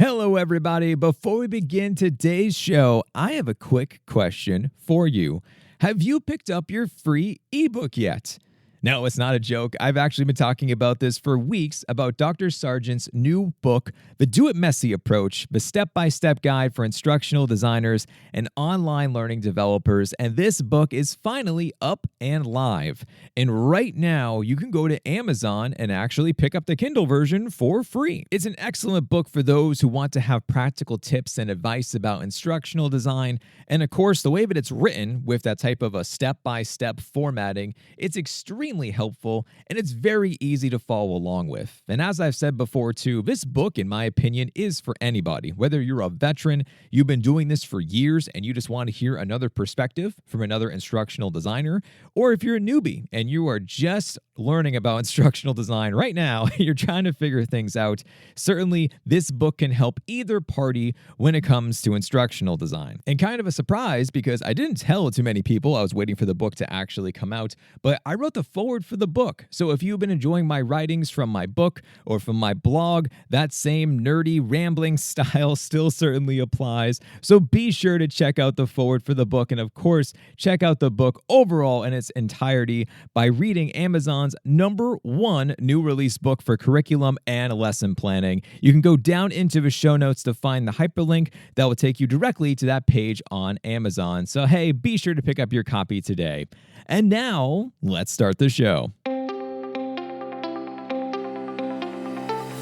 Hello, everybody. Before we begin today's show, I have a quick question for you. Have you picked up your free ebook yet? No, it's not a joke. I've actually been talking about this for weeks about Dr. Sargent's new book, The Do It Messy Approach, the step-by-step guide for instructional designers and online learning developers. And this book is finally up and live. And right now, you can go to Amazon and actually pick up the Kindle version for free. It's an excellent book for those who want to have practical tips and advice about instructional design. And of course, the way that it's written with that type of a step-by-step formatting, it's extremely helpful and it's very easy to follow along with. And as I've said before too, this book, in my opinion, is for anybody. Whether you're a veteran, you've been doing this for years and you just want to hear another perspective from another instructional designer, or if you're a newbie and you are just learning about instructional design right now, you're trying to figure things out, certainly this book can help either party when it comes to instructional design. And kind of a surprise because I didn't tell too many people I was waiting for the book to actually come out, but I wrote the forward for the book. So if you've been enjoying my writings from my book or from my blog, that same nerdy rambling style still certainly applies. So be sure to check out the forward for the book, and of course, check out the book overall in its entirety by reading Amazon's #1 new release book for curriculum and lesson planning. You can go down into the show notes to find the hyperlink that will take you directly to that page on Amazon. So hey, be sure to pick up your copy today. And now, let's start the show.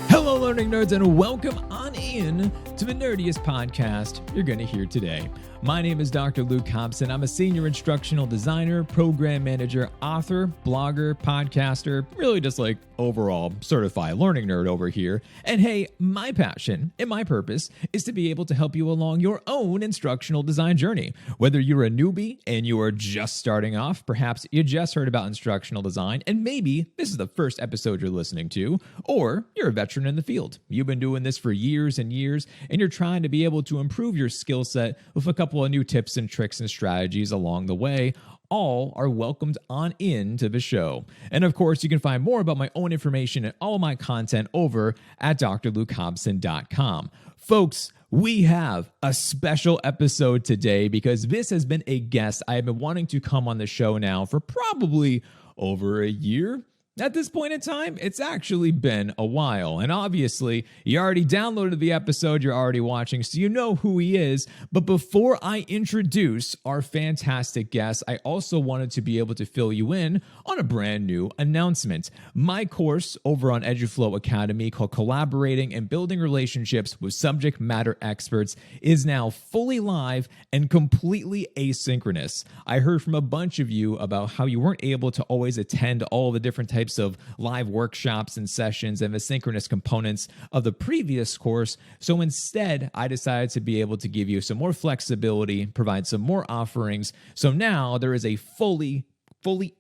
Hello, learning nerds, and welcome on in to the nerdiest podcast you're going to hear today. My name is Dr. Luke Hobson. I'm a senior instructional designer, program manager, author, blogger, podcaster, really just like overall certified learning nerd over here. And hey, my passion and my purpose is to be able to help you along your own instructional design journey. Whether you're a newbie and you are just starting off, perhaps you just heard about instructional design and maybe this is the first episode you're listening to, or you're a veteran in the field. You've been doing this for years and years and you're trying to be able to improve your skill set with a couple of new tips and tricks and strategies along the way. All are welcomed on into the show. And of course, you can find more about my own information and all of my content over at drlukehobson.com. Folks, we have a special episode today because this has been a guest I have been wanting to come on the show now for probably over a year. At this point in time, it's actually been a while. And obviously, you already downloaded the episode, you're already watching, so you know who he is. But before I introduce our fantastic guest, I also wanted to be able to fill you in on a brand new announcement. My course over on Eduflow Academy called Collaborating and Building Relationships with Subject Matter Experts is now fully live and completely asynchronous. I heard from a bunch of you about how you weren't able to always attend all the different types of live workshops and sessions and the synchronous components of the previous course. So instead, I decided to be able to give you some more flexibility, provide some more offerings. So now there is a fully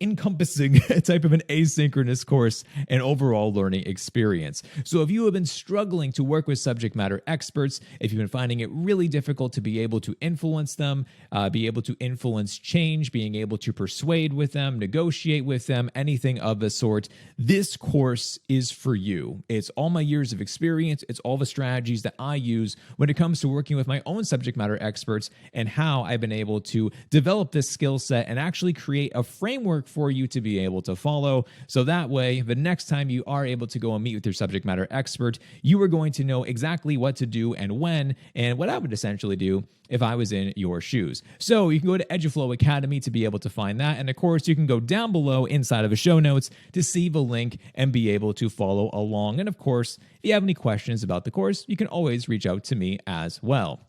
encompassing type of an asynchronous course and overall learning experience. So if you have been struggling to work with subject matter experts, if you've been finding it really difficult to be able to influence them, be able to influence change, being able to persuade with them, negotiate with them, anything of the sort, this course is for you. It's all my years of experience. It's all the strategies that I use when it comes to working with my own subject matter experts and how I've been able to develop this skill set and actually create a framework for you to be able to follow. So that way, the next time you are able to go and meet with your subject matter expert, you are going to know exactly what to do and when, and what I would essentially do if I was in your shoes. So you can go to Eduflow Academy to be able to find that. And of course, you can go down below inside of the show notes to see the link and be able to follow along. And of course, if you have any questions about the course, you can always reach out to me as well.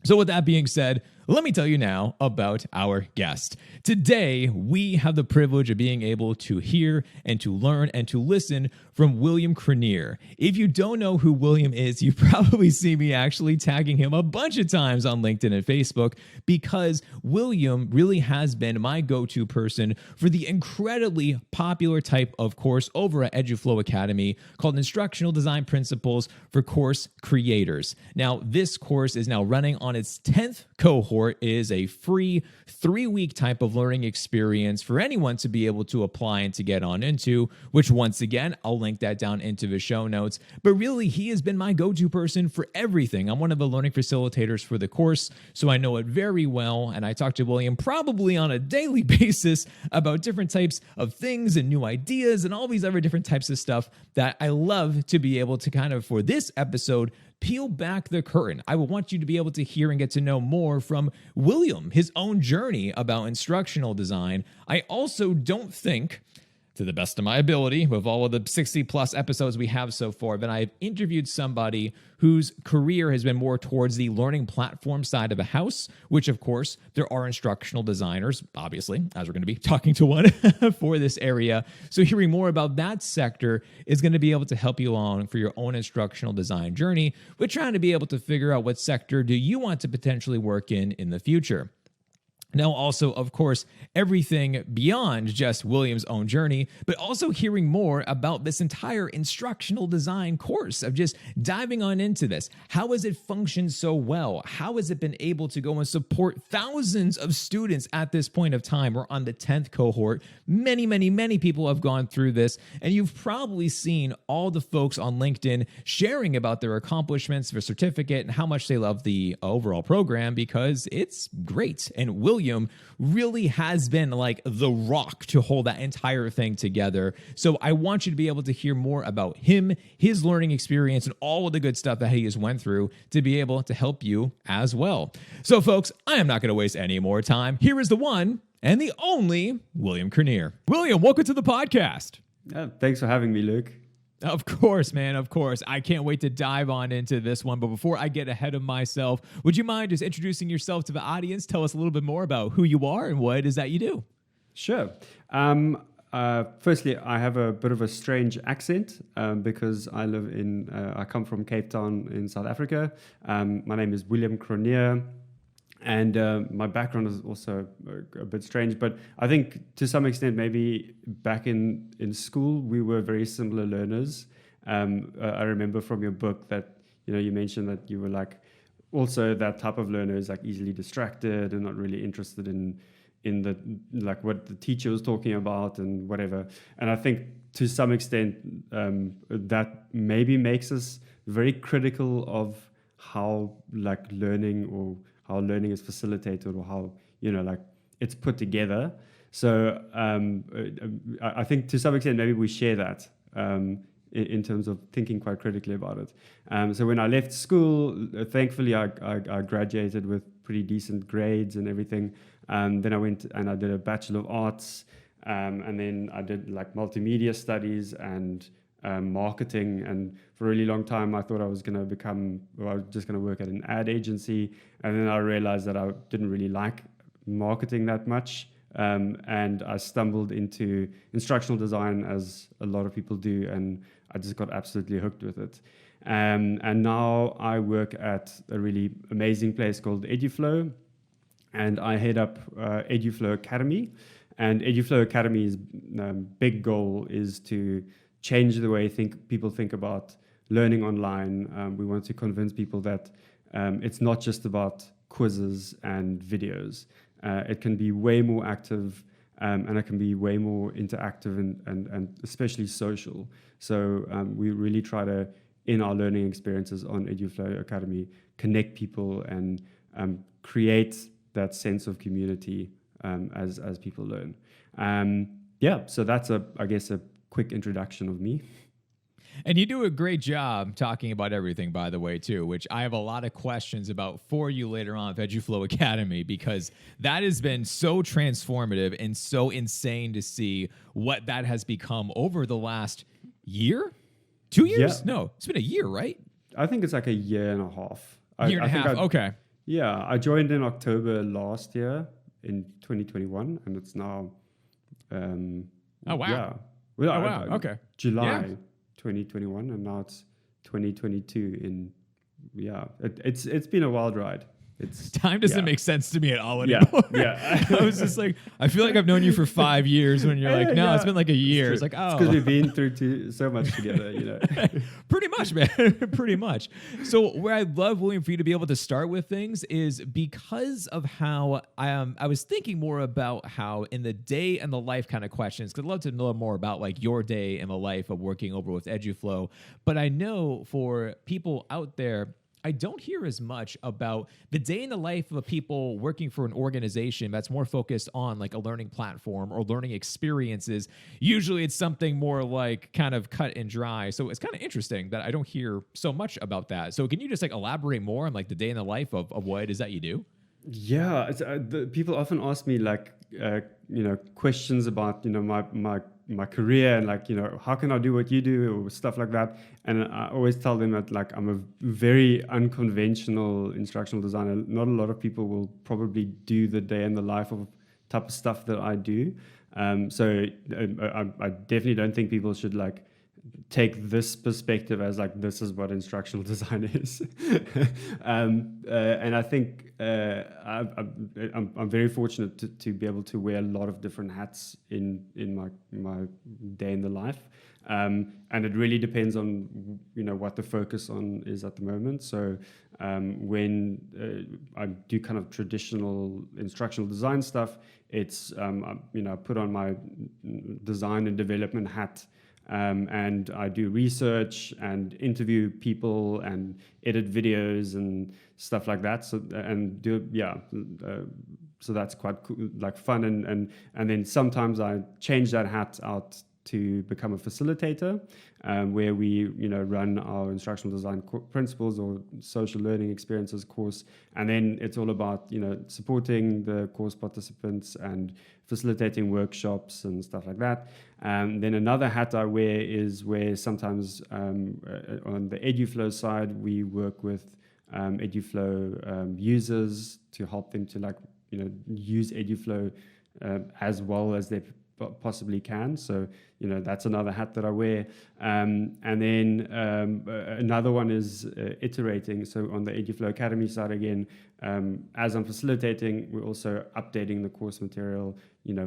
So with that being said, let me tell you now about our guest. Today, we have the privilege of being able to hear and to learn and to listen from William Cronje. If you don't know who William is, you probably see me actually tagging him a bunch of times on LinkedIn and Facebook because William really has been my go-to person for the incredibly popular type of course over at Eduflow Academy called Instructional Design Principles for Course Creators. Now, this course is now running on its 10th cohort cohort is a free 3-week type of learning experience for anyone to be able to apply and to get on into, which once again, I'll link that down into the show notes. But really, he has been my go-to person for everything. I'm one of the learning facilitators for the course, so I know it very well. And I talk to William probably on a daily basis about different types of things and new ideas and all these other different types of stuff that I love to be able to kind of, for this episode, peel back the curtain. I will want you to be able to hear and get to know more from William, his own journey about instructional design. I also don't think, to the best of my ability, with all of the 60 plus episodes we have so far, that I've interviewed somebody whose career has been more towards the learning platform side of the house, which of course there are instructional designers, obviously, as we're going to be talking to one for this area. So hearing more about that sector is going to be able to help you along for your own instructional design journey. We're trying to be able to figure out what sector do you want to potentially work in the future. Now, also, of course, everything beyond just William's own journey, but also hearing more about this entire instructional design course of just diving on into this. How has it functioned so well? How has it been able to go and support thousands of students at this point of time? We're on the 10th cohort. Many, many, many people have gone through this, and you've probably seen all the folks on LinkedIn sharing about their accomplishments, their certificate, and how much they love the overall program because it's great. And William really has been like the rock to hold that entire thing together. So I want you to be able to hear more about him, his learning experience, and all of the good stuff that he has went through to be able to help you as well. So folks, I am not going to waste any more time. Here is the one and the only William Cronje. William, welcome to the podcast. Thanks for having me, Luke. Of course, man. Of course. I can't wait to dive on into this one. But before I get ahead of myself, would you mind just introducing yourself to the audience? Tell us a little bit more about who you are and what it is that you do. Sure. Firstly, I have a bit of a strange accent because I come from Cape Town in South Africa. My name is William Cronje. And my background is also a bit strange, but I think to some extent, maybe back in school, we were very similar learners. I remember from your book that, you mentioned that you were like also that type of learners, like easily distracted and not really interested in the, like what the teacher was talking about and whatever. And I think to some extent, that maybe makes us very critical of how like learning or how learning is facilitated or how, it's put together. So I think to some extent, maybe we share that in terms of thinking quite critically about it. So when I left school, thankfully, I graduated with pretty decent grades and everything. Then I went and I did a Bachelor of Arts. And then I did like multimedia studies and marketing, and for a really long time I thought I was just going to work at an ad agency, and then I realized that I didn't really like marketing that much, and I stumbled into instructional design, as a lot of people do, and I just got absolutely hooked with it. And now I work at a really amazing place called Eduflow, and I head up Eduflow Academy. And Eduflow Academy's big goal is to change the way people think about learning online. We want to convince people that it's not just about quizzes and videos. It can be way more active, and it can be way more interactive and especially social. So we really try to, in our learning experiences on Eduflow Academy, connect people and create that sense of community as people learn. So that's I guess a quick introduction of me. And you do a great job talking about everything, by the way, too, which I have a lot of questions about for you later on at Eduflow Academy, because that has been so transformative and so insane to see what that has become over the last year? 2 years? Yeah. No, it's been a year, right? I think it's like a year and a half. Okay. Yeah, I joined in October last year in 2021, and it's now... oh, wow. Yeah. Well, oh, wow. Okay. July 2021, and now it's 2022. It's been a wild ride. Time doesn't make sense to me at all anymore. Yeah. I was just like, I feel like I've known you for 5 years when you're like, no, it's been like a year. It's like, oh. It's because we've been through so much together, Pretty much, man. Pretty much. So where I love, William, for you to be able to start with things is because of how I was thinking more about how in the day and the life kind of questions, because I'd love to know more about like your day and the life of working over with Eduflow. But I know for people out there, I don't hear as much about the day in the life of people working for an organization that's more focused on like a learning platform or learning experiences. Usually it's something more like kind of cut and dry. So it's kind of interesting that I don't hear so much about that. So can you just like elaborate more on like the day in the life of what it is that you do? Yeah, people often ask me like, questions about, my career and like, how can I do what you do or stuff like that. And I always tell them that like, I'm a very unconventional instructional designer. Not a lot of people will probably do the day in the life of type of stuff that I do. So I definitely don't think people should like take this perspective as like, this is what instructional design is. And I think I'm very fortunate to be able to wear a lot of different hats in my day in the life. And it really depends on, what the focus on is at the moment. So when I do kind of traditional instructional design stuff, it's, I put on my design and development hat. And I do research and interview people and edit videos and stuff like that. So so that's quite cool, like fun. And then sometimes I change that hat out to become a facilitator, where we run our instructional design principles or social learning experiences course, and then it's all about supporting the course participants and facilitating workshops and stuff like that. Then another hat I wear is where sometimes on the Eduflow side we work with Eduflow users to help them to use Eduflow as well as they possibly can. So that's another hat that I wear. And then another one is iterating. So on the Eduflow Academy side again, as I'm facilitating, we're also updating the course material,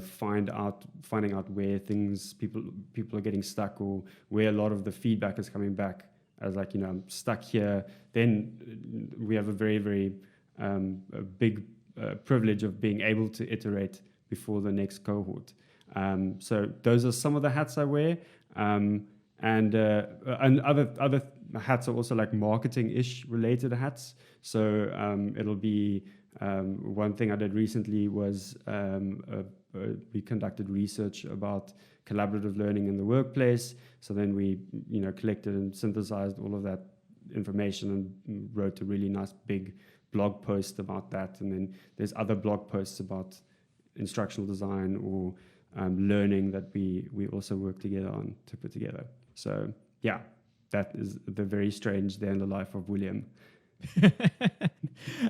finding out where people are getting stuck or where a lot of the feedback is coming back as like, I'm stuck here. Then we have a very, very big privilege of being able to iterate before the next cohort. So those are some of the hats I wear, and other hats are also like marketing-ish related hats. So it'll be one thing I did recently was we conducted research about collaborative learning in the workplace. So then we collected and synthesized all of that information and wrote a really nice big blog post about that. And then there's other blog posts about instructional design or learning that we also work together on to put together. So yeah, that is the very strange day in the life of William.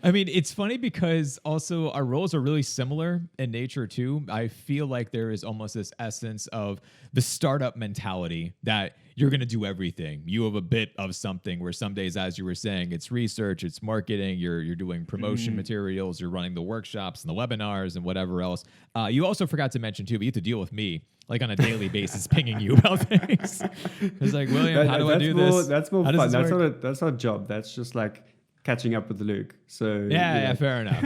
I mean, it's funny because also our roles are really similar in nature too. I feel like there is almost this essence of the startup mentality that you're going to do everything. You have a bit of something where some days, as you were saying, it's research, it's marketing, you're doing promotion materials, you're running the workshops and the webinars and whatever else. You also forgot to mention too, but you have to deal with me like on a daily basis, pinging you about things. It's like, William, how do I do this? That's more fun. That's not a job. That's just like catching up with Luke. So yeah, fair enough.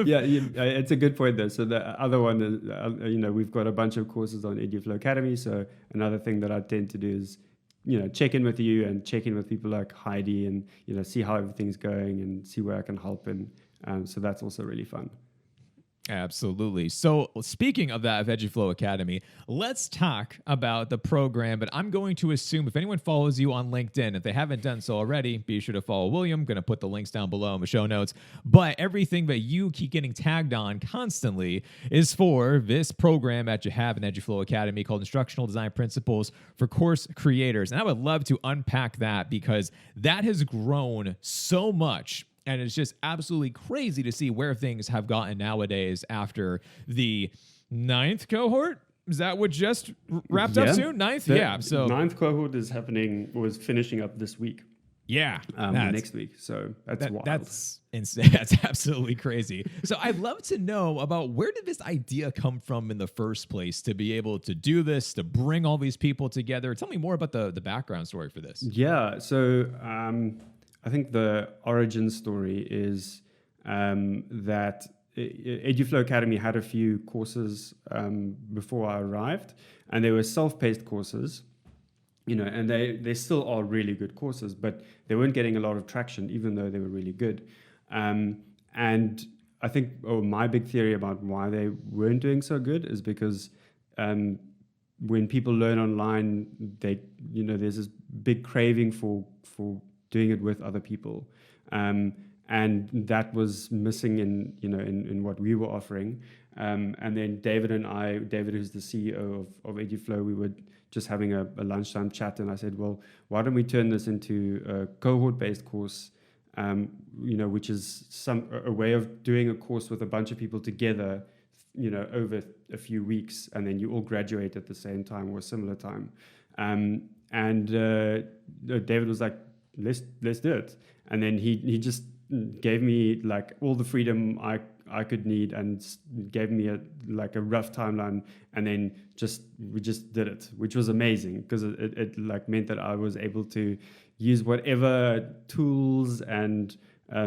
It's a good point though. So the other one is, we've got a bunch of courses on Eduflow Academy. So another thing that I tend to do is, check in with you and check in with people like Heidi and, see how everything's going and see where I can help. And so that's also really fun. Absolutely. So speaking of that, of Eduflow Academy, let's talk about the program. But I'm going to assume if anyone follows you on LinkedIn, if they haven't done so already, be sure to follow William. I'm going to put the links down below in the show notes. But everything that you keep getting tagged on constantly is for this program that you have in Eduflow Academy called Instructional Design Principles for Course Creators. And I would love to unpack that because that has grown so much. And it's just absolutely crazy to see where things have gotten nowadays after the 9th cohort. Is that what just wrapped up soon? 9th? The 9th cohort was finishing up this week. Yeah, next week. So that's wild. That's insane. That's absolutely crazy. So I'd love to know about where did this idea come from in the first place to be able to do this, to bring all these people together. Tell me more about the background story for this. Yeah. So I think the origin story is that Eduflow Academy had a few courses before I arrived, and they were self-paced courses. And they still are really good courses, but they weren't getting a lot of traction, even though they were really good. And I think my big theory about why they weren't doing so good is because when people learn online, there's this big craving for doing it with other people, and that was missing in what we were offering. And then David, who's the CEO of Eduflow, we would just having a lunchtime chat, and I said, well, why don't we turn this into a cohort-based course, which is a way of doing a course with a bunch of people together, over a few weeks, and then you all graduate at the same time or a similar time. And David was like, let's do it. And then he just gave me like all the freedom I could need and gave me a rough timeline, and then we just did it, which was amazing because it meant that I was able to use whatever tools and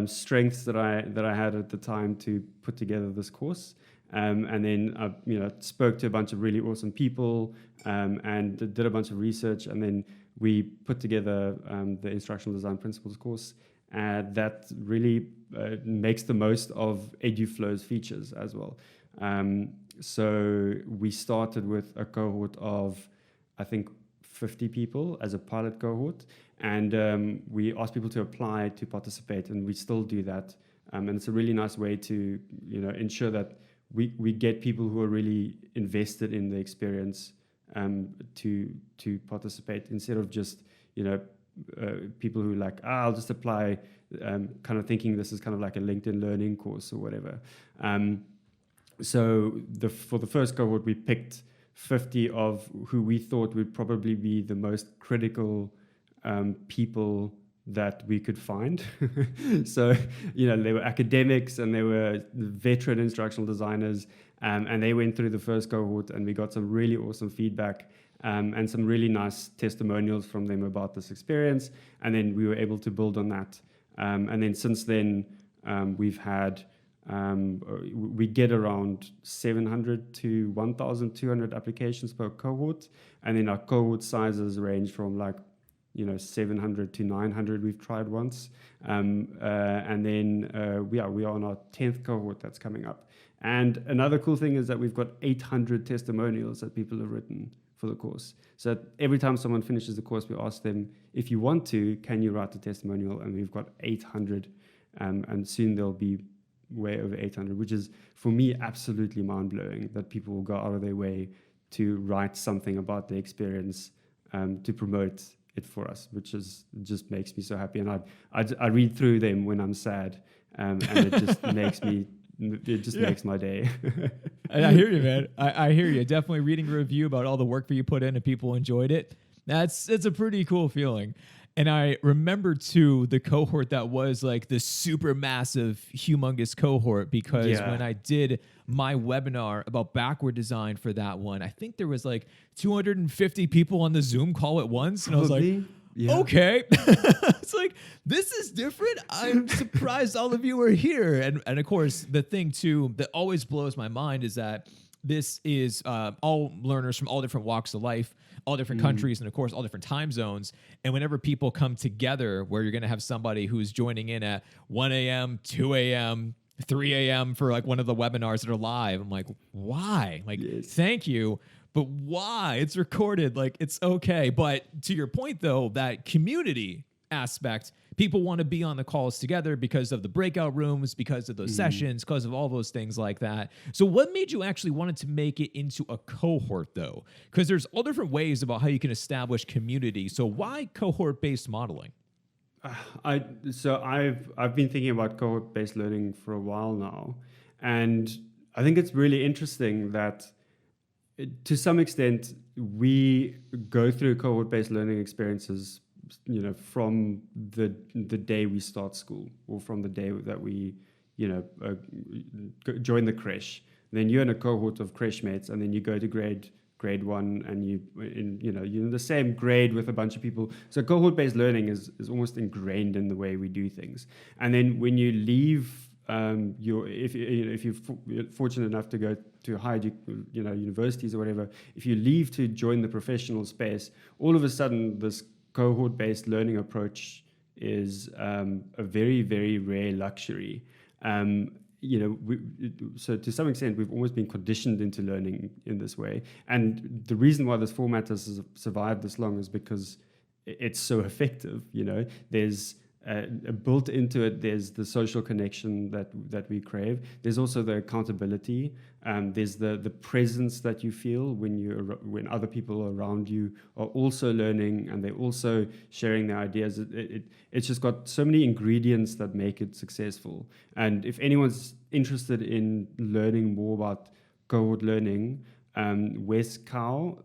strengths that I had at the time to put together this course. And then I spoke to a bunch of really awesome people and did a bunch of research, and then we put together the Instructional Design Principles course. That really makes the most of Eduflow's features as well. So we started with a cohort of, I think, 50 people as a pilot cohort, and we asked people to apply to participate, and we still do that. And it's a really nice way to ensure that we get people who are really invested in the experience to participate, instead of just people who I'll just apply, kind of thinking this is kind of like a LinkedIn learning course or whatever. So for the first cohort, we picked 50 of who we thought would probably be the most critical people that we could find. So, they were academics and they were veteran instructional designers, and they went through the first cohort, and we got some really awesome feedback and some really nice testimonials from them about this experience. And then we were able to build on that. And then since then, we've had, we get around 700 to 1,200 applications per cohort. And then our cohort sizes range from 700 to 900 we've tried once. And then we are on our 10th cohort that's coming up. And another cool thing is that we've got 800 testimonials that people have written for the course. So every time someone finishes the course, we ask them, if you want to, can you write a testimonial? And we've got 800, and soon there'll be way over 800, which is, for me, absolutely mind-blowing that people will go out of their way to write something about their experience to promote it for us, which just makes me so happy. And I read through them when I'm sad, and it just makes my day. I hear you, man. I hear you. Definitely reading a review about all the work that you put in and people enjoyed it. It's a pretty cool feeling. And I remember too the cohort that was like the super massive, humongous cohort, because when I did my webinar about backward design for that one, I think there was like 250 people on the Zoom call at once. And Probably. I was like, okay. It's like, this is different. I'm surprised all of you are here. And of course, the thing too that always blows my mind is that this is all learners from all different walks of life, all different countries, and of course, all different time zones. And whenever people come together, where you're going to have somebody who's joining in at 1 a.m., 2 a.m., 3 a.m. for like one of the webinars that are live, I'm like, why? Like, thank you, but why? It's recorded. Like, it's okay. But to your point, though, that community aspect, people want to be on the calls together because of the breakout rooms, because of those sessions, because of all those things like that. So what made you actually wanted to make it into a cohort, though? Because there's all different ways about how you can establish community. So why cohort-based modeling? I've been thinking about cohort-based learning for a while now, and I think it's really interesting that to some extent we go through cohort-based learning experiences from the day we start school, or from the day that we join the creche. Then you're in a cohort of creche mates, and then you go to grade one, and you're in the same grade with a bunch of people. So cohort-based learning is almost ingrained in the way we do things. And then when you leave, if you're fortunate enough to go to higher universities or whatever, if you leave to join the professional space, all of a sudden this cohort-based learning approach is a very, very rare luxury. So to some extent, we've almost been conditioned into learning in this way. And the reason why this format has survived this long is because it's so effective. There's built into it, there's the social connection that we crave. There's also the accountability. There's the presence that you feel when other people around you are also learning and they're also sharing their ideas. It's just got so many ingredients that make it successful. And if anyone's interested in learning more about cohort learning, Wes Cow,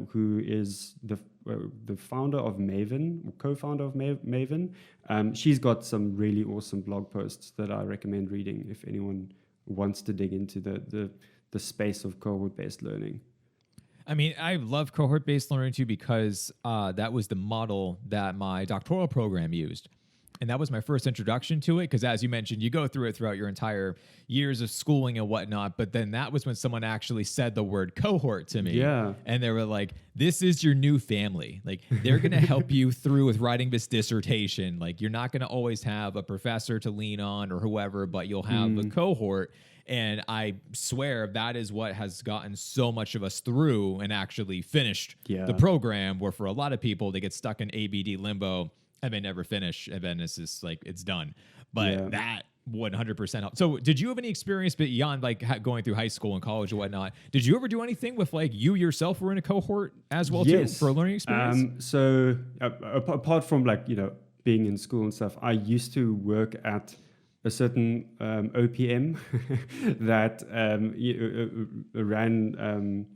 who is the founder of Maven, or co-founder of Maven, she's got some really awesome blog posts that I recommend reading if anyone wants to dig into the space of cohort-based learning. I mean, I love cohort-based learning too, because that was the model that my doctoral program used. And that was my first introduction to it, because as you mentioned, you go through it throughout your entire years of schooling and whatnot. But then that was when someone actually said the word cohort to me. Yeah. And they were like, this is your new family. Like, they're going to help you through with writing this dissertation. Like, you're not going to always have a professor to lean on or whoever, but you'll have a cohort. And I swear that is what has gotten so much of us through and actually finished the program, where for a lot of people, they get stuck in ABD limbo and they never finish, and then it's just like, it's done. But that 100% helped. So did you have any experience beyond like going through high school and college and whatnot? Did you ever do anything with like you yourself were in a cohort as well too for a learning experience? So apart from being in school and stuff, I used to work at a certain OPM that ran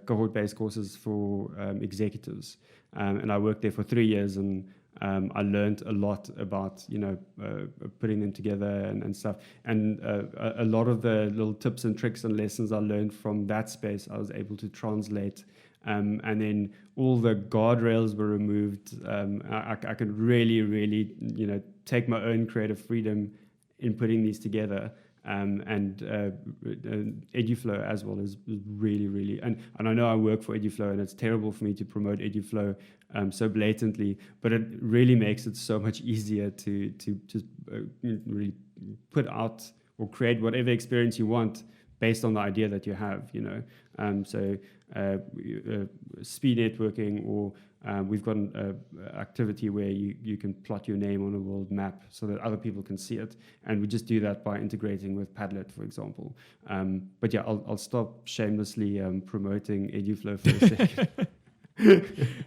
cohort-based courses for executives. And I worked there for 3 years, and I learned a lot about, putting them together and stuff. And a lot of the little tips and tricks and lessons I learned from that space, I was able to translate. And then all the guardrails were removed. I could really, really, take my own creative freedom in putting these together. And Eduflow as well is really, really, and I know I work for Eduflow, and it's terrible for me to promote Eduflow so blatantly, but it really makes it so much easier to just really put out or create whatever experience you want based on the idea that you have, so speed networking, or we've got an activity where you can plot your name on a world map so that other people can see it. And we just do that by integrating with Padlet, for example. But yeah, I'll stop shamelessly promoting Eduflow for a second.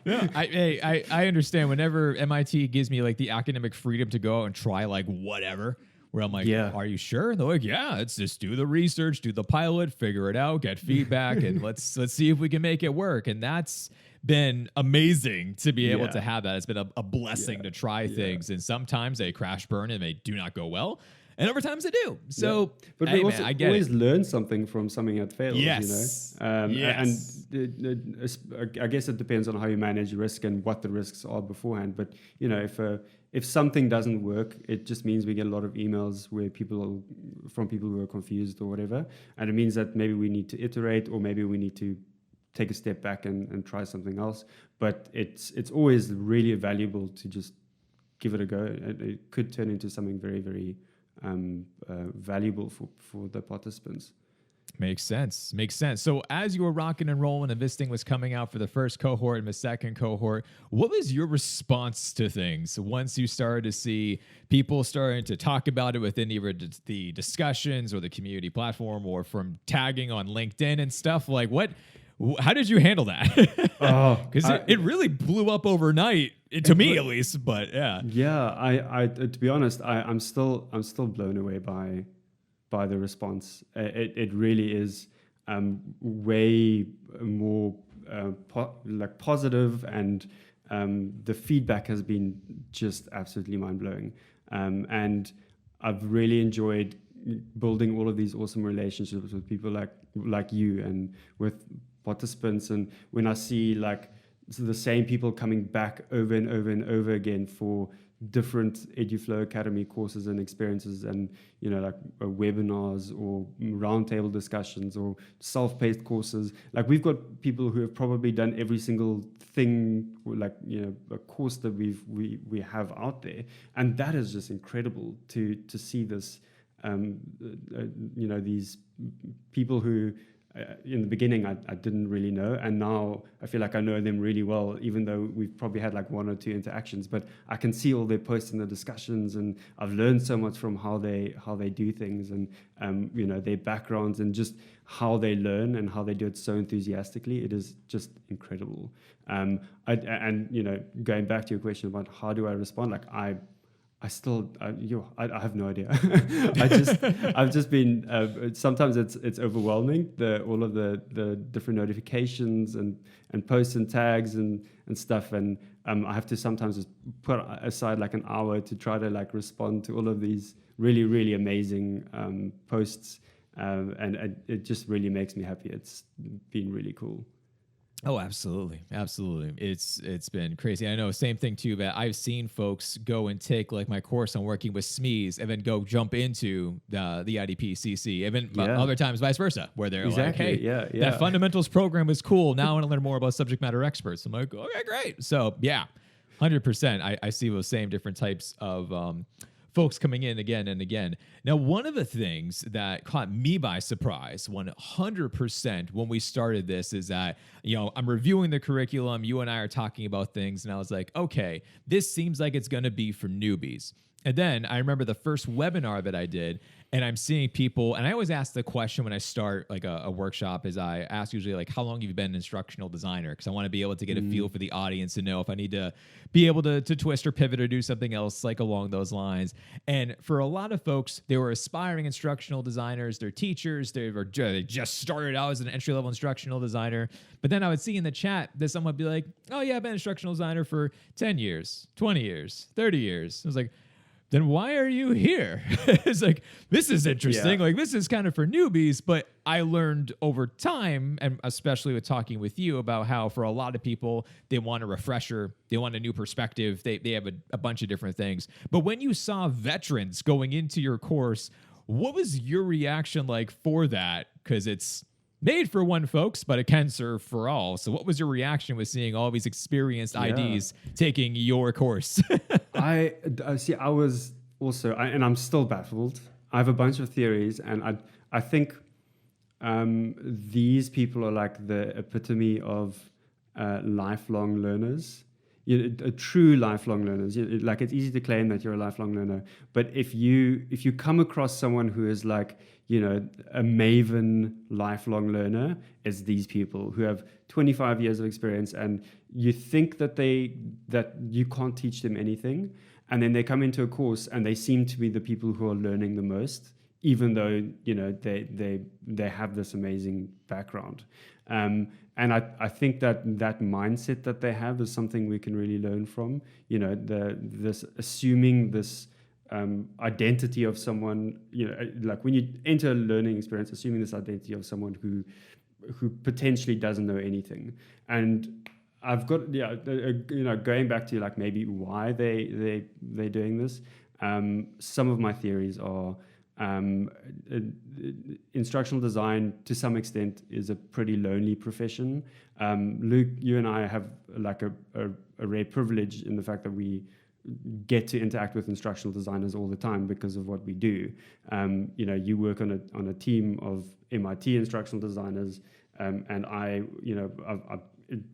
No, I understand. Whenever MIT gives me like the academic freedom to go out and try like whatever, where I'm like, are you sure? They're like, yeah, let's just do the research, do the pilot, figure it out, get feedback, and let's see if we can make it work. And that's been amazing to be able to have that. It's been a blessing to try things. And sometimes they crash burn and they do not go well. And other times they do. So, but we also always learn something from something that fails. Yes. And I guess it depends on how you manage risk and what the risks are beforehand. But if something doesn't work, it just means we get a lot of emails from people who are confused or whatever, and it means that maybe we need to iterate, or maybe we need to take a step back and try something else. But it's always really valuable to just give it a go. It could turn into something very, very valuable for the participants. Makes sense. So as you were rocking and rolling and this thing was coming out for the first cohort and the second cohort, what was your response to things once you started to see people starting to talk about it within either the discussions or the community platform, or from tagging on LinkedIn and stuff? Like, how did you handle that? Because it really blew up overnight, to me at least. But yeah. I to be honest, I'm still blown away by the response. It really is way more positive and the feedback has been just absolutely mind-blowing. And I've really enjoyed building all of these awesome relationships with people like you and with participants. And when I see like the same people coming back over and over and over again for different Eduflow Academy courses and experiences, and like webinars or roundtable discussions or self-paced courses. Like we've got people who have probably done every single thing, like a course that we have out there, and that is just incredible to see this. These people who in the beginning I didn't really know, and now I feel like I know them really well, even though we've probably had like one or two interactions, but I can see all their posts and the discussions, and I've learned so much from how they do things, and their backgrounds, and just how they learn and how they do it so enthusiastically. It is just incredible. Going back to your question about how do I respond, like I have no idea. I've just been. Sometimes it's overwhelming. All of the different notifications and posts and tags and stuff, and I have to sometimes just put aside like an hour to try to like respond to all of these really, really amazing posts, and it just really makes me happy. It's been really cool. Oh, absolutely. Absolutely. It's been crazy. I know, same thing too, but I've seen folks go and take like my course on working with SMEs and then go jump into the IDP CC, and then other times vice versa, where they're like, hey, that fundamentals program is cool. Now I want to learn more about subject matter experts. I'm like, okay, great. So yeah, 100%. I see those same different types of folks coming in again and again. Now, one of the things that caught me by surprise 100% when we started this is that, I'm reviewing the curriculum. You and I are talking about things, and I was like, okay, this seems like it's going to be for newbies. And then I remember the first webinar that I did, and I'm seeing people, and I always ask the question when I start like a workshop, is I ask usually like, how long have you been an instructional designer? Because I want to be able to get a feel for the audience and know if I need to be able to twist or pivot or do something else like along those lines. And for a lot of folks, they were aspiring instructional designers, they're teachers, they just started out as an entry-level instructional designer. But then I would see in the chat that someone would be like, oh yeah, I've been an instructional designer for 10 years, 20 years, 30 years. I was like, then why are you here? It's like, this is interesting. Yeah. Like, this is kind of for newbies, but I learned over time, and especially with talking with you, about how for a lot of people, they want a refresher, they want a new perspective, they have a bunch of different things. But when you saw veterans going into your course, what was your reaction like for that? Because it's made for one folks, but it can serve for all. So what was your reaction with seeing all these experienced IDs taking your course? I was also, and I'm still baffled. I have a bunch of theories, and I think these people are like the epitome of lifelong learners. True lifelong learners. Like, it's easy to claim that you're a lifelong learner, but if you come across someone who is like, a maven lifelong learner, it's these people who have 25 years of experience, and you think that you can't teach them anything, and then they come into a course and they seem to be the people who are learning the most, even though they have this amazing background. And I think that mindset that they have is something we can really learn from. This assuming this identity of someone, like when you enter a learning experience, assuming this identity of someone who potentially doesn't know anything. And I've got, going back to like maybe why they're doing this. Some of my theories are, instructional design to some extent is a pretty lonely profession. Luke, you and I have like a rare privilege in the fact that we get to interact with instructional designers all the time because of what we do. You work on a team of MIT instructional designers, and I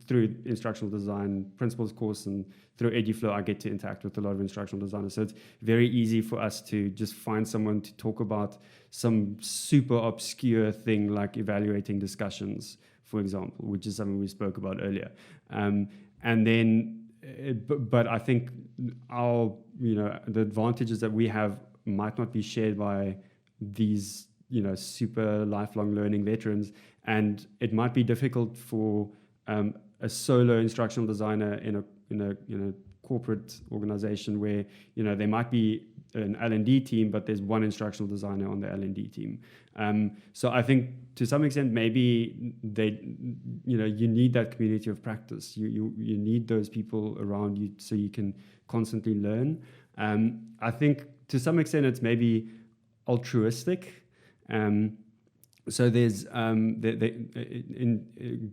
through instructional design principles course and through Eduflow, I get to interact with a lot of instructional designers. So it's very easy for us to just find someone to talk about some super obscure thing like evaluating discussions, for example, which is something we spoke about earlier. But I think the advantages that we have might not be shared by these, super lifelong learning veterans, and it might be difficult for a solo instructional designer a corporate organization where there might be an L&D team, but there's one instructional designer on the L&D team. So I think to some extent maybe you need that community of practice. You need those people around you so you can constantly learn. I think to some extent it's maybe altruistic. So there's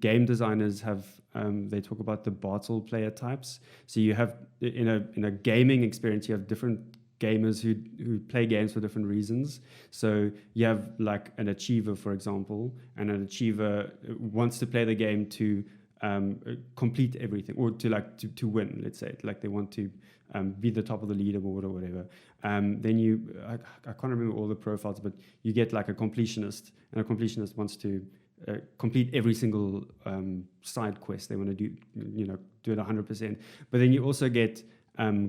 game designers have they talk about the Bartle player types. So you have in a gaming experience, you have different gamers who play games for different reasons. So you have like an achiever, for example, and an achiever wants to play the game to complete everything, or to win. Let's say like they want to be the top of the leaderboard or whatever. Then I can't remember all the profiles, but you get like a completionist, and a completionist wants to complete every single side quest. They want to do it 100%. But then you also get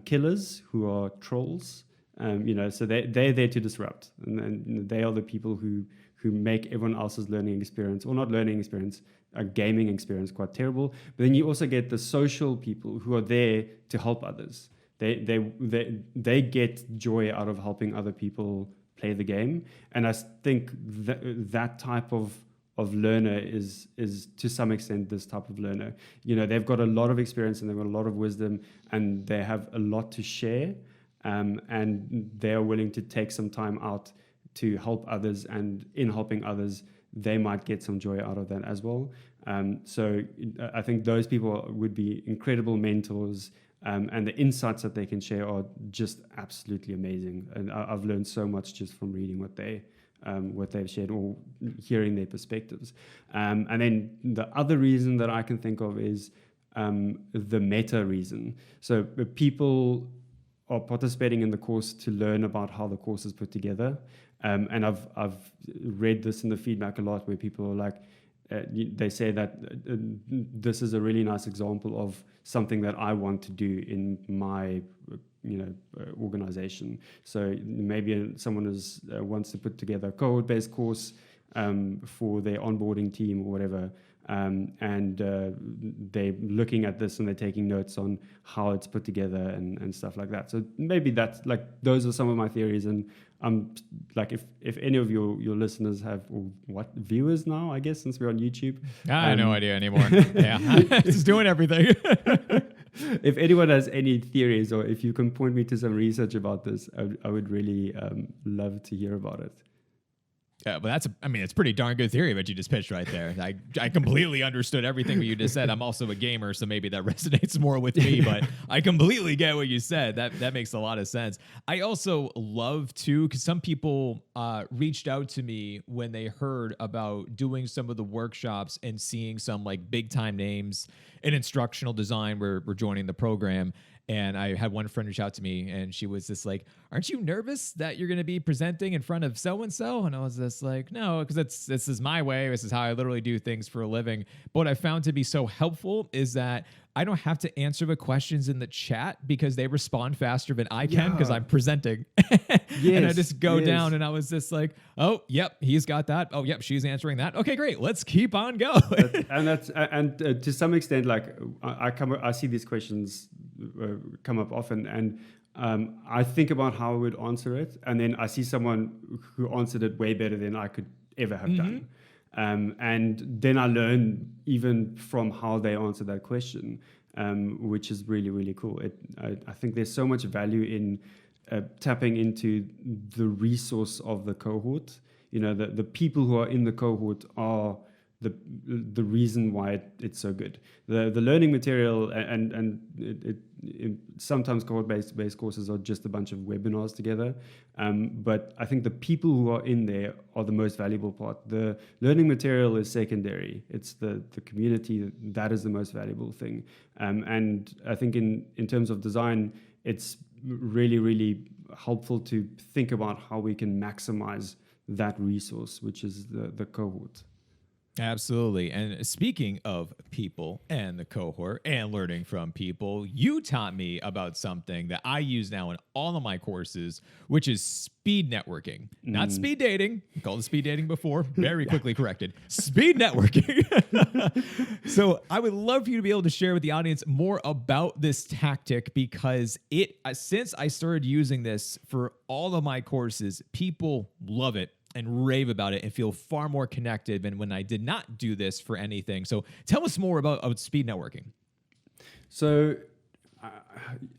killers who are trolls. So they're there to disrupt, and they are the people who make everyone else's learning experience, or not learning experience, a gaming experience, quite terrible. But then you also get the social people who are there to help others. They get joy out of helping other people play the game, and I think that type of learner is to some extent this type of learner. They've got a lot of experience and they've got a lot of wisdom, and they have a lot to share, and they are willing to take some time out to help others, and in helping others they might get some joy out of that as well. So I think those people would be incredible mentors. And the insights that they can share are just absolutely amazing. And I've learned so much just from reading what they've shared or hearing their perspectives. And then the other reason that I can think of is the meta reason. So people are participating in the course to learn about how the course is put together. And I've read this in the feedback a lot, where people are like, they say that this is a really nice example of something that I want to do in my organization. So maybe someone wants to put together a cohort-based course for their onboarding team or whatever, and they're looking at this and they're taking notes on how it's put together and stuff like that. So maybe that's like, those are some of my theories, and like if any of your listeners have, or what, viewers now, I guess, since we're on YouTube. I have no idea anymore. Yeah, just doing everything. If anyone has any theories, or if you can point me to some research about this, I would really love to hear about it. Yeah, but it's pretty darn good theory that you just pitched right there. I completely understood everything that you just said. I'm also a gamer, so maybe that resonates more with me, but I completely get what you said. That makes a lot of sense. I also love too, because some people reached out to me when they heard about doing some of the workshops and seeing some like big time names in instructional design were joining the program. And I had one friend reach out to me, and she was just like, "Aren't you nervous that you're going to be presenting in front of so-and-so?" And I was just like, "No, because this is my way. This is how I literally do things for a living." But what I found to be so helpful is that I don't have to answer the questions in the chat, because they respond faster than I can, because I'm presenting. And I just go down, and I was just like, "Oh, yep, he's got that. Oh, yep, she's answering that. Okay, great. Let's keep on going." And to some extent, like I see these questions come up often, and I think about how I would answer it, and then I see someone who answered it way better than I could ever have done. And then I learn even from how they answer that question, which is really, really cool. I think there's so much value in tapping into the resource of the cohort. The people who are in the cohort are the reason why it's so good. The learning material and sometimes cohort-based courses are just a bunch of webinars together. But I think the people who are in there are the most valuable part. The learning material is secondary. It's the community that is the most valuable thing. And I think in terms of design, it's really, really helpful to think about how we can maximize that resource, which is the cohort. Absolutely. And speaking of people and the cohort and learning from people, you taught me about something that I use now in all of my courses, which is speed networking. Not speed dating. I called it speed dating before. Very quickly corrected. Speed networking. So I would love for you to be able to share with the audience more about this tactic, because since I started using this for all of my courses, people love it and rave about it and feel far more connected than when I did not do this for anything. So tell us more about speed networking. So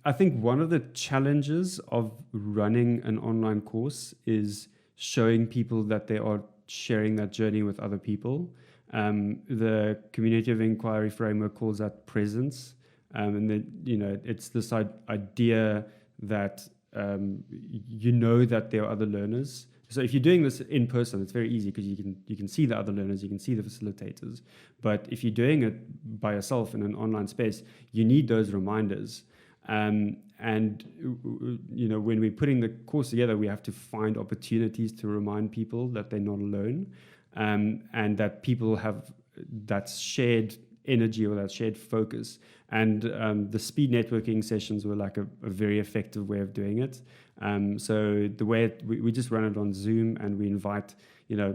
I think one of the challenges of running an online course is showing people that they are sharing that journey with other people. The community of inquiry framework calls that presence. And then, it's this idea that that there are other learners. So if you're doing this in person, it's very easy because you can see the other learners, you can see the facilitators. But if you're doing it by yourself in an online space, you need those reminders. And when we're putting the course together, we have to find opportunities to remind people that they're not alone, and that people have that shared energy or that shared focus. And the speed networking sessions were like a very effective way of doing it. So the way we just run it on Zoom, and we invite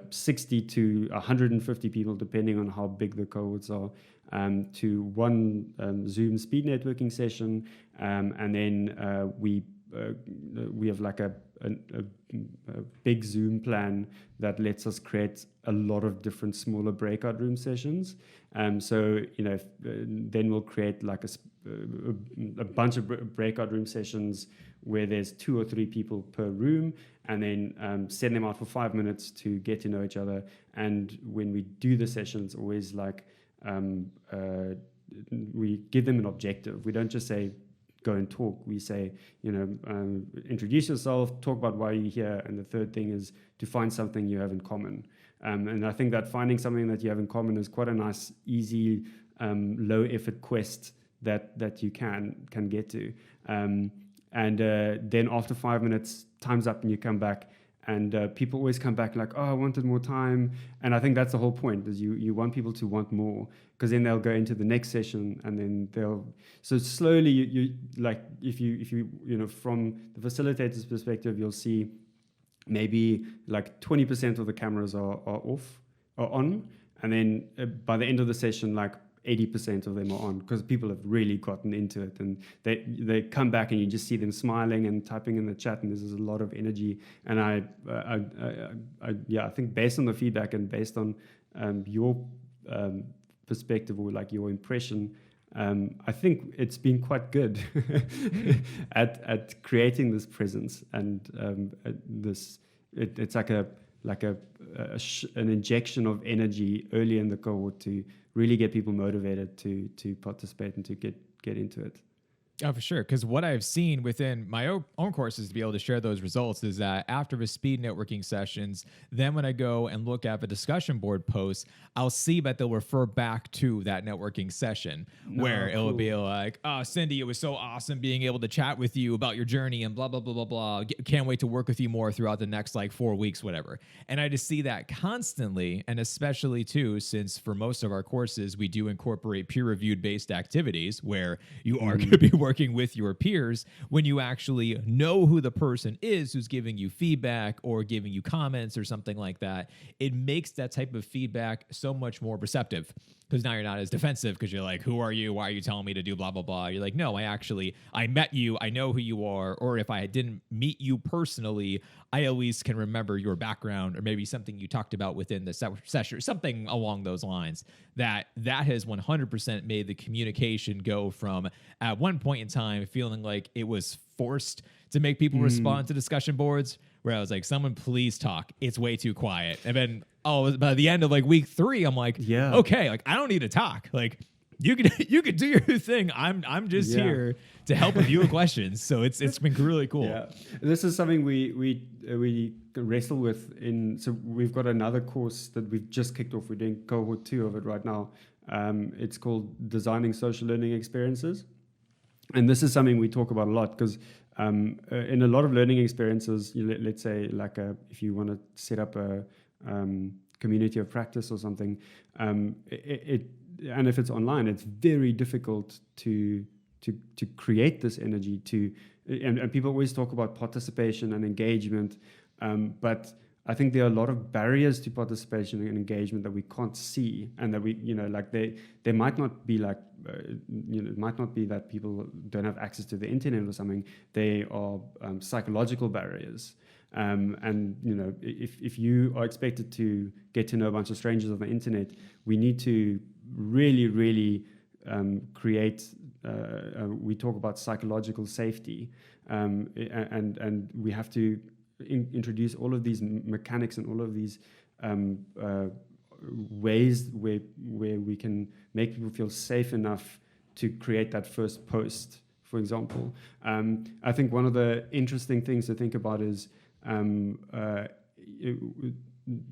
60 to 150 people, depending on how big the cohorts are, to one Zoom speed networking session, and then we have like a big Zoom plan that lets us create a lot of different smaller breakout room sessions. Then we'll create like a bunch of breakout room sessions where there's 2 or 3 people per room, and then send them out for 5 minutes to get to know each other. And when we do the session, it's always like we give them an objective. We don't just say, go and talk. We say, introduce yourself, talk about why you're here. And the third thing is to find something you have in common. And I think that finding something that you have in common is quite a nice, easy, low effort quest that you can get to. And then after 5 minutes, time's up and you come back. And people always come back like, oh, I wanted more time. And I think that's the whole point, is you want people to want more, because then they'll go into the next session, and then so slowly you like, if you from the facilitator's perspective, you'll see maybe like 20% of the cameras are on. And then by the end of the session, like 80% of them are on, because people have really gotten into it, and they come back and you just see them smiling and typing in the chat, and there's a lot of energy. And I think based on the feedback and based on your perspective, or like your impression, I think it's been quite good at creating this presence, and it's like an injection of energy early in the cohort to really get people motivated to participate and to get into it. Oh, for sure. Because what I've seen within my own courses to be able to share those results is that after the speed networking sessions, then when I go and look at the discussion board posts, I'll see that they'll refer back to that networking session where it'll be like, oh, Cindy, it was so awesome being able to chat with you about your journey and blah, blah, blah, blah, blah. Can't wait to work with you more throughout the next 4 weeks, whatever. And I just see that constantly. And especially too, since for most of our courses, we do incorporate peer-reviewed based activities where you are going to be working with your peers. When you actually know who the person is who's giving you feedback or giving you comments or something like that, it makes that type of feedback so much more receptive, because now you're not as defensive, because you're like, who are you? Why are you telling me to do blah, blah, blah? You're like, no, I met you. I know who you are. Or if I didn't meet you personally, I at least can remember your background, or maybe something you talked about within the session, something along those lines. That has 100% made the communication go from, at one point in time, feeling like it was forced to make people respond to discussion boards, where I was like, someone please talk. It's way too quiet. And then by the end of week 3, I'm like, okay, I don't need to talk. You could do your thing. I'm just here to help with your questions. So it's been really cool. Yeah, this is something we wrestle with so we've got another course that we've just kicked off. We're doing cohort 2 of it right now. It's called Designing Social Learning Experiences, and this is something we talk about a lot, because in a lot of learning experiences, let's say if you want to set up a community of practice or something, and if it's online, it's very difficult to create this energy. And people always talk about participation and engagement, but I think there are a lot of barriers to participation and engagement that we can't see, and that we, like they might not be like, it might not be that people don't have access to the internet or something. They are psychological barriers. And if you are expected to get to know a bunch of strangers on the internet, we need to really, really create. We talk about psychological safety, and we have to introduce all of these mechanics and all of these ways where we can make people feel safe enough to create that first post, for example. I think one of the interesting things to think about is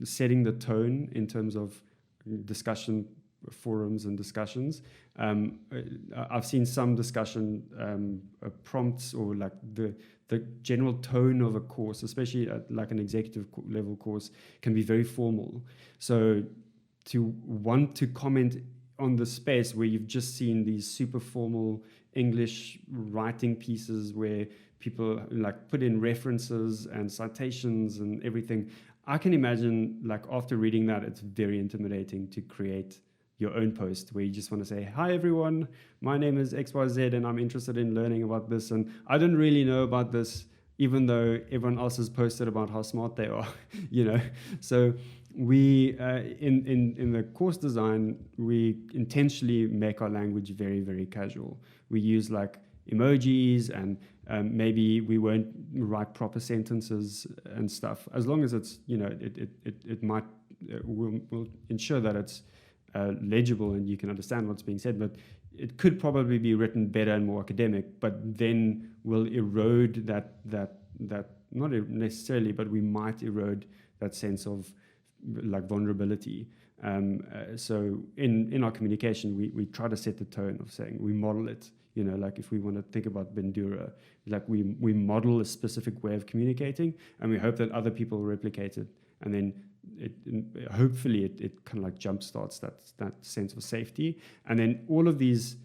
setting the tone in terms of discussion forums and discussions. I've seen some discussion prompts, or like the general tone of a course, especially at like an executive level course, can be very formal. So to want to comment on the space where you've just seen these super formal English writing pieces where people like put in references and citations and everything, I can imagine like after reading that, it's very intimidating to create your own post where you just want to say, hi everyone, my name is XYZ and I'm interested in learning about this, and I don't really know about this, even though everyone else has posted about how smart they are. So we in the course design, we intentionally make our language very, very casual. We use like emojis, and maybe we won't write proper sentences and stuff, as long as it's it might will ensure that it's legible and you can understand what's being said, but it could probably be written better and more academic, but then will erode that not necessarily, but we might erode that sense of like vulnerability. So in our communication, we try to set the tone of saying, we model it, like if we want to think about Bandura, like we model a specific way of communicating, and we hope that other people replicate it, and then hopefully it kind of like jumpstarts that sense of safety. And then all of these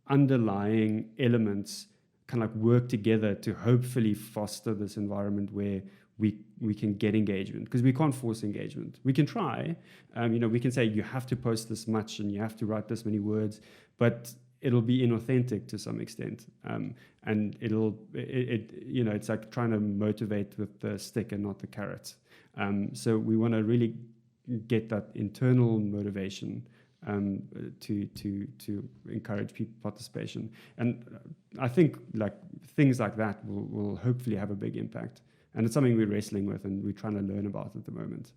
underlying elements kind of like work together to hopefully foster this environment where we can get engagement, because we can't force engagement. We can try, we can say you have to post this much and you have to write this many words, but it'll be inauthentic to some extent, and it's like trying to motivate with the stick and not the carrot. So we want to really get that internal motivation to encourage people participation, and I think like things like that will hopefully have a big impact, and it's something we're wrestling with and we're trying to learn about at the moment.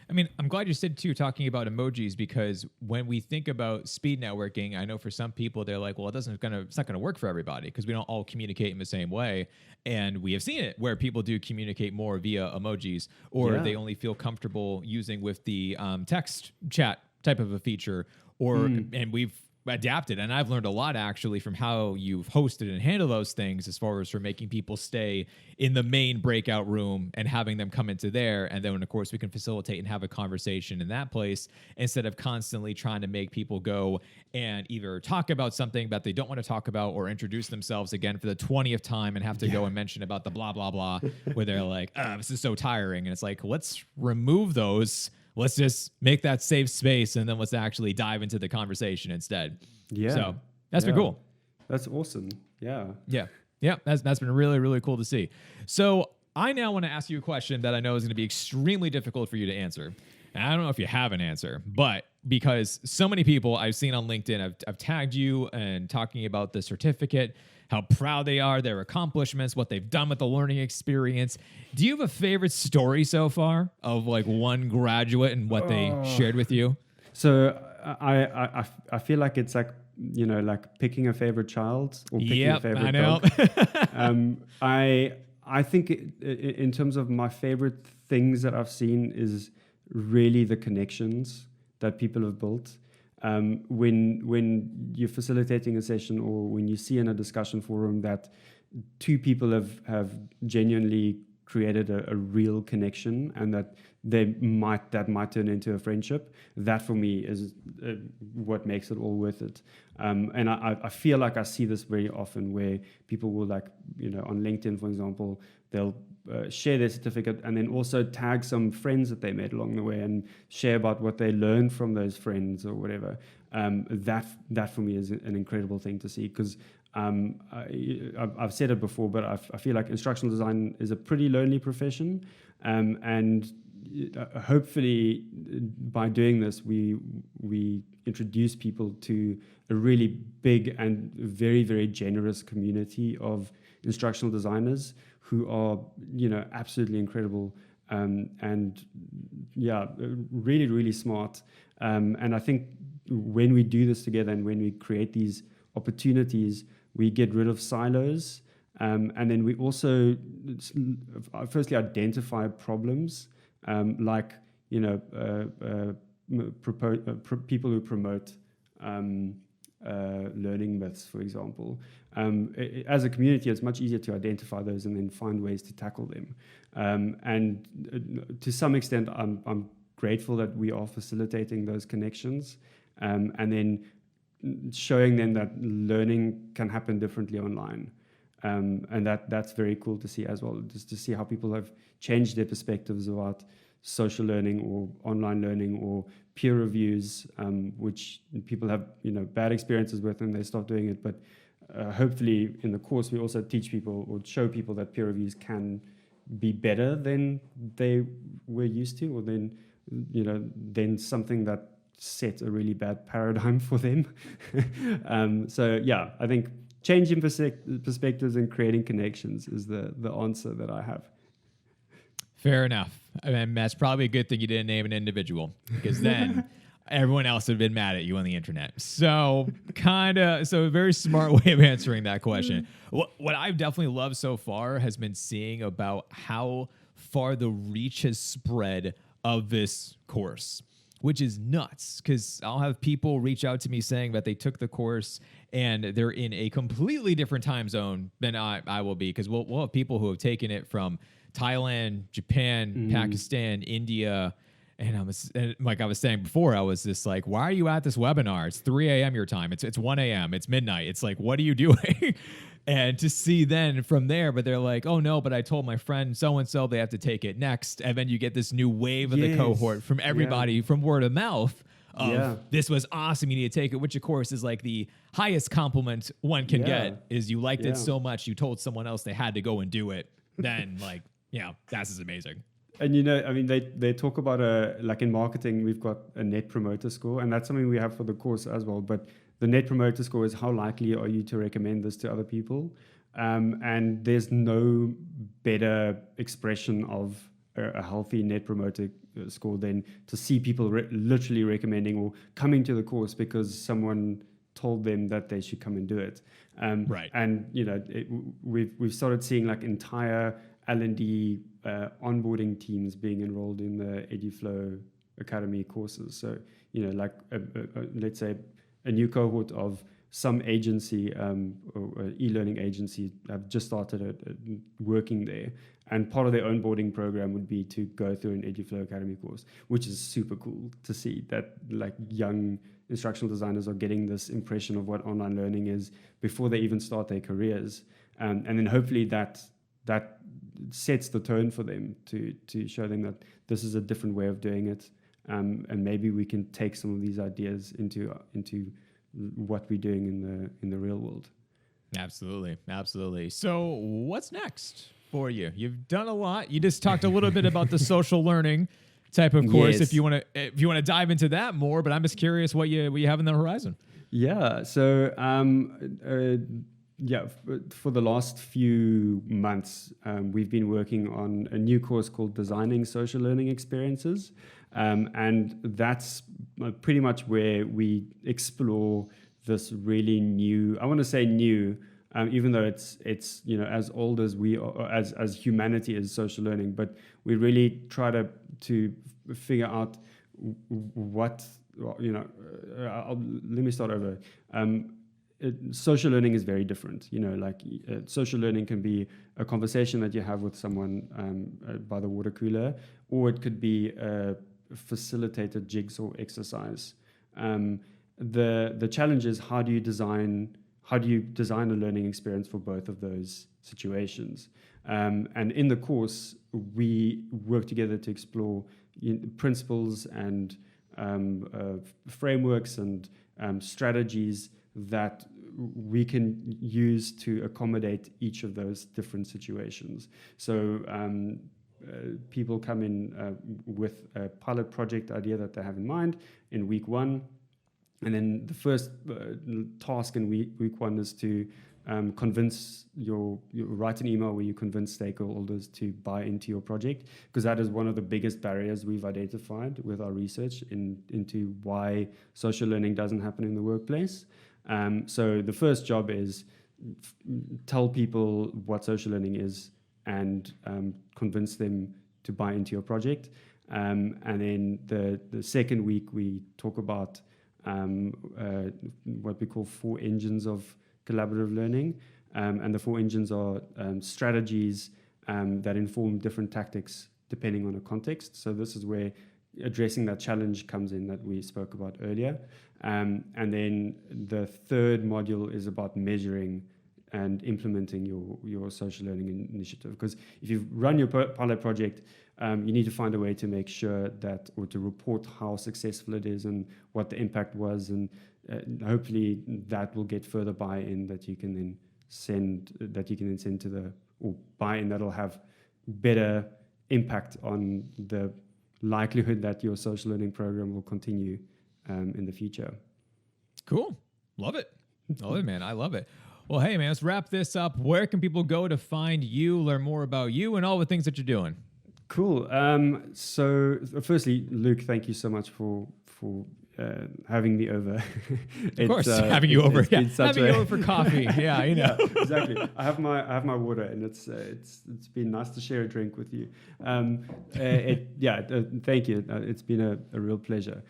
I mean, I'm glad you said too, talking about emojis, because when we think about speed networking, I know for some people they're like, well, it's not going to work for everybody because we don't all communicate in the same way. And we have seen it where people do communicate more via emojis, or they only feel comfortable using with the text chat type of a feature, and we've adapted. And I've learned a lot actually from how you've hosted and handled those things, as far as for making people stay in the main breakout room and having them come into there. And then of course we can facilitate and have a conversation in that place, instead of constantly trying to make people go and either talk about something that they don't want to talk about, or introduce themselves again for the 20th time and have to go and mention about the blah, blah, blah, where they're like, this is so tiring. And it's like, let's remove those. Let's just make that safe space, and then let's actually dive into the conversation instead. Yeah. So that's been cool. That's awesome. Yeah. Yeah. Yeah. That's been really, really cool to see. So I now want to ask you a question that I know is going to be extremely difficult for you to answer. And I don't know if you have an answer, but because so many people I've seen on LinkedIn, I've tagged you and talking about the certificate, how proud they are, their accomplishments, what they've done with the learning experience. Do you have a favorite story so far of like one graduate and what they shared with you? So I feel like it's like, like picking a favorite child or picking a favorite dog. I think in terms of my favorite things that I've seen is really the connections that people have built. When you're facilitating a session, or when you see in a discussion forum that two people have genuinely created a real connection, and that might turn into a friendship. That for me is what makes it all worth it. And I feel like I see this very often, where people will, like, on LinkedIn, for example, they'll share their certificate and then also tag some friends that they made along the way and share about what they learned from those friends or whatever. That for me is an incredible thing to see, because I've said it before, but I feel like instructional design is a pretty lonely profession, and hopefully by doing this we introduce people to a really big and very, very generous community of instructional designers who are absolutely incredible, and really, really smart, and I think when we do this together and when we create these opportunities, we get rid of silos, and then we also firstly identify problems, like people who promote learning myths, for example. As a community, it's much easier to identify those and then find ways to tackle them. And to some extent, I'm grateful that we are facilitating those connections, and then showing them that learning can happen differently online. And that's very cool to see as well, just to see how people have changed their perspectives about social learning or online learning or peer reviews, which people have bad experiences with and they stop doing it. But hopefully in the course we also teach people or show people that peer reviews can be better than they were used to, or then something that set a really bad paradigm for them. So yeah, I think changing perspectives and creating connections is the answer that I have. Fair enough. I mean, that's probably a good thing you didn't name an individual, because then everyone else would have been mad at you on the internet. So a very smart way of answering that question. What I've definitely loved so far has been seeing about how far the reach has spread of this course, which is nuts, because I'll have people reach out to me saying that they took the course and they're in a completely different time zone than I will be, because we'll have people who have taken it from Thailand, Japan, Pakistan, India. And like I was saying before, I was just like, why are you at this webinar? It's 3 a.m. your time. It's 1 a.m. It's midnight. It's like, what are you doing? And to see then from there, but they're like, oh no, but I told my friend so-and-so they have to take it next. And then you get this new wave of the cohort from everybody, from word of mouth of this was awesome, you need to take it, which of course is like the highest compliment one can get, is you liked it so much, you told someone else they had to go and do it. Then that's just amazing. And I mean, they talk about like in marketing, we've got a net promoter score, and that's something we have for the course as well. But the net promoter score is how likely are you to recommend this to other people? And there's no better expression of a healthy net promoter score than to see people literally recommending or coming to the course because someone told them that they should come and do it. Right. And we've started seeing like entire L&D onboarding teams being enrolled in the Eduflow Academy courses. So, like let's say a new cohort of some agency or e-learning agency have just started working there. And part of their onboarding program would be to go through an Eduflow Academy course, which is super cool to see that like young instructional designers are getting this impression of what online learning is before they even start their careers. And then hopefully that sets the tone for them to show them that this is a different way of doing it, and maybe we can take some of these ideas into what we're doing in the real world. Absolutely. So what's next for you? You've done a lot. You just talked a little bit about the social learning type of course. Yes. If you want to dive into that more, but I'm just curious what you have in the horizon. Yeah. So for the last few months, we've been working on a new course called Designing Social Learning Experiences. And that's pretty much where we explore this really new, I want to say new, even though it's as old as we are, as humanity is social learning, but we really try to figure out what, let me start over. social learning is very different. Like social learning can be a conversation that you have with someone by the water cooler, or it could be a facilitated jigsaw exercise. The challenge is how do you design a learning experience for both of those situations? And in the course, we work together to explore principles and frameworks and strategies that we can use to accommodate each of those different situations. So people come in with a pilot project idea that they have in mind in week one. And then the first task in week one is to convince you write an email where you convince stakeholders to buy into your project, because that is one of the biggest barriers we've identified with our research into why social learning doesn't happen in the workplace. So the first job is tell people what social learning is and convince them to buy into your project. And then the second week we talk about what we call 4 engines of collaborative learning, and the 4 engines are strategies that inform different tactics depending on a context. So this is where addressing that challenge comes in that we spoke about earlier. And then the third module is about measuring and implementing your social learning initiative. Because if you run your pilot project, you need to find a way to make sure that, or to report how successful it is and what the impact was, and hopefully that will get further buy-in that you can then send to the, or buy-in that'll have better impact on the likelihood that your social learning program will continue in the future. Cool. Love it. Love it, man. I love it. Well, hey, man, let's wrap this up. Where can people go to find you, learn more about you, and all the things that you're doing? Cool. So firstly, Luke, thank you so much for having me over. Of course, having you over. Yeah. Having you over for coffee. Yeah, you know. Yeah, exactly. I have my water, and it's been nice to share a drink with you. Thank you. It's been a real pleasure.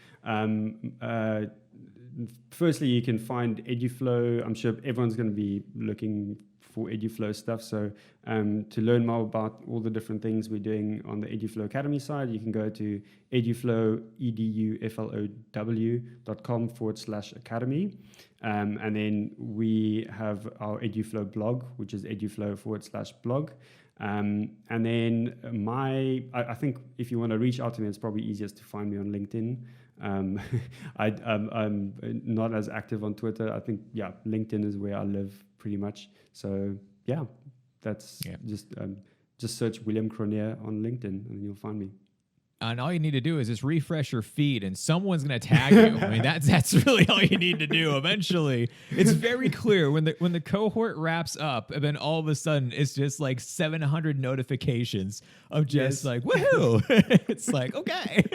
Firstly, you can find Eduflow. I'm sure everyone's going to be looking for Eduflow stuff. So to learn more about all the different things we're doing on the Eduflow Academy side, you can go to Eduflow, eduflow.com/academy. And then we have our Eduflow blog, which is eduflow/blog. And then I think if you want to reach out to me, it's probably easiest to find me on LinkedIn. I'm not as active on Twitter. I think, LinkedIn is where I live pretty much. So just search William Cronje on LinkedIn and you'll find me. And all you need to do is just refresh your feed and someone's going to tag you. I mean, that's really all you need to do. Eventually, it's very clear when the cohort wraps up, and then all of a sudden it's just like 700 notifications of just like, woohoo. It's like, okay,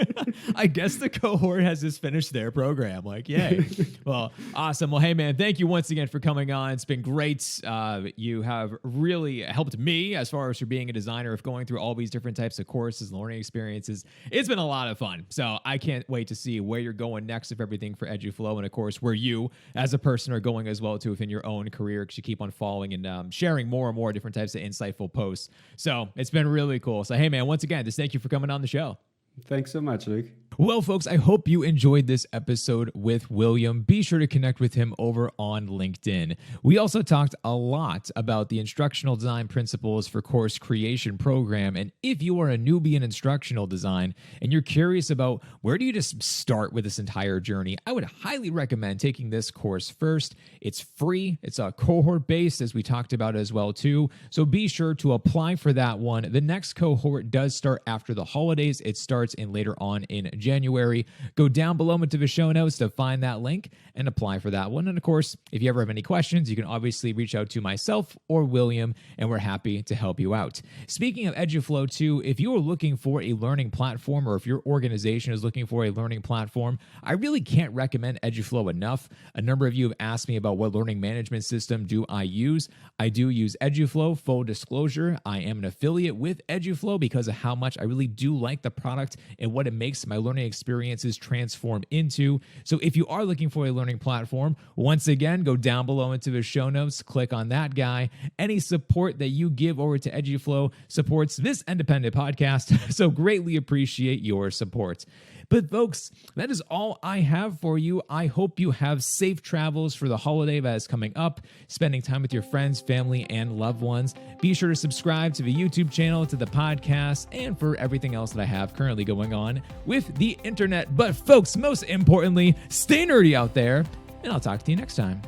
I guess the cohort has just finished their program. Like, yay. Well, awesome. Well, hey, man, thank you once again for coming on. It's been great. You have really helped me as far as for being a designer, of going through all these different types of courses and learning experiences. It's been a lot of fun. So I can't wait to see where you're going next of everything for Eduflow, and of course where you as a person are going as well too within your own career, because you keep on following and sharing more and more different types of insightful posts. So it's been really cool. So hey, man, once again, just thank you for coming on the show. Thanks so much, Luke. Well, folks, I hope you enjoyed this episode with William. Be sure to connect with him over on LinkedIn. We also talked a lot about the instructional design principles for course creation program. And if you are a newbie in instructional design and you're curious about where do you just start with this entire journey, I would highly recommend taking this course first. It's free. It's a cohort based, as we talked about as well too. So be sure to apply for that one. The next cohort does start after the holidays. It starts in later on in January. Go down below into the show notes to find that link and apply for that one. And of course, if you ever have any questions, you can obviously reach out to myself or William, and we're happy to help you out. Speaking of Eduflow too, if you are looking for a learning platform, or if your organization is looking for a learning platform, I really can't recommend Eduflow enough. A number of you have asked me about what learning management system do I use. I do use Eduflow. Full disclosure, I am an affiliate with Eduflow because of how much I really do like the product and what it makes my learning learning experiences transform into. So if you are looking for a learning platform, once again, go down below into the show notes, click on that guy. Any support that you give over to Eduflow supports this independent podcast, so greatly appreciate your support. But folks, that is all I have for you. I hope you have safe travels for the holiday that is coming up, spending time with your friends, family, and loved ones. Be sure to subscribe to the YouTube channel, to the podcast, and for everything else that I have currently going on with the internet. But folks, most importantly, stay nerdy out there, and I'll talk to you next time.